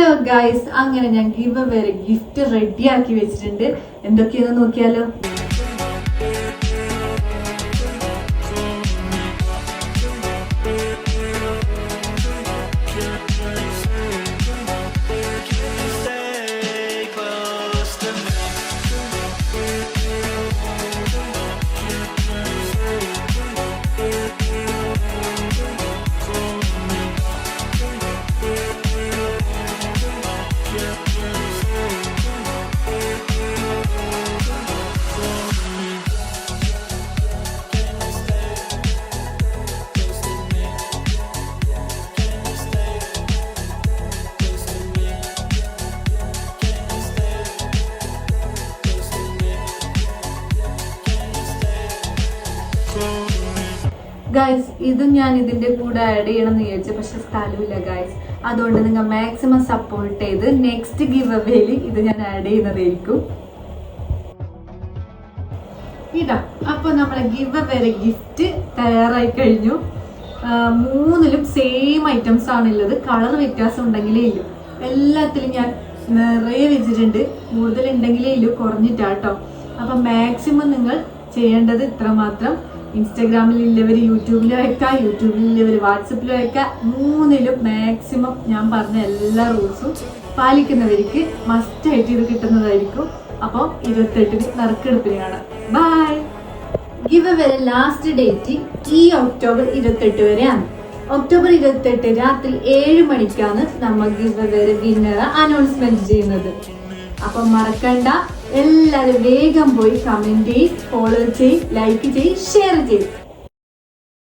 Hello guys, അങ്ങനെ ഞാൻ give വേറെ ഗിഫ്റ്റ് റെഡിയാക്കി വെച്ചിട്ടുണ്ട്. എന്തൊക്കെയാന്ന് നോക്കിയാലോ. ഗൈസ്, ഇത് ഞാൻ ഇതിന്റെ കൂടെ ആഡ് ചെയ്യണം എന്ന് വിചാരിച്ചു, പക്ഷെ സ്ഥലമില്ല ഗൈസ്. അതുകൊണ്ട് നിങ്ങൾ മാക്സിമം സപ്പോർട്ട് ചെയ്ത് നെക്സ്റ്റ് ഗിവ് അവേയിൽ ഇത് ഞാൻ ആഡ് ചെയ്യുന്നതായിരിക്കും. ഇതാ, അപ്പൊ നമ്മളെ ഗിവ് അവേ ഗിഫ്റ്റ് തയ്യാറായി കഴിഞ്ഞു. മൂന്നിലും സെയിം ഐറ്റംസ് ആണുള്ളത്. കളർ വ്യത്യാസം ഉണ്ടെങ്കിലേ ഇല്ലു. എല്ലാത്തിലും ഞാൻ നിറയെ വെച്ചിട്ടുണ്ട്. കൂടുതൽ ഉണ്ടെങ്കിലേ ഇല്ലു, കുറഞ്ഞിട്ടാട്ടോ. അപ്പൊ മാക്സിമം നിങ്ങൾ ചെയ്യേണ്ടത് ഇത്രമാത്രം. ഇൻസ്റ്റാഗ്രാമിലുള്ളവർ യൂട്യൂബിൽ വെക്കാം, യൂട്യൂബിലുള്ളവർ വാട്സപ്പിൽ വെക്കാം. മൂന്നിലും മാക്സിമം ഞാൻ പറഞ്ഞ എല്ലാ റൂൾസും പാലിക്കുന്നവർക്ക് മസ്റ്റായിട്ട് ഇത് കിട്ടുന്നതായിരിക്കും. അപ്പോൾ 28 നറുക്കെടുപ്പിന് കാണാം. ബൈ. ഗിവ് വരെ ലാസ്റ്റ് ഡേറ്റ് ഈ ഒക്ടോബർ 28 വരെയാണ്. ഒക്ടോബർ 28 രാത്രി 7 മണിക്കാണ് നമ്മൾ ഗിവ് വരെ വിന്നറെ അനൗൺസ്മെന്റ് ചെയ്യുന്നത്. അപ്പം മറക്കണ്ട, എല്ലാവരും വേഗം പോയി കമന്റ് ചെയ്യ്, ഫോളോ ചെയ്യ്, ലൈക്ക് ചെയ്യ്, ഷെയർ ചെയ്യ്.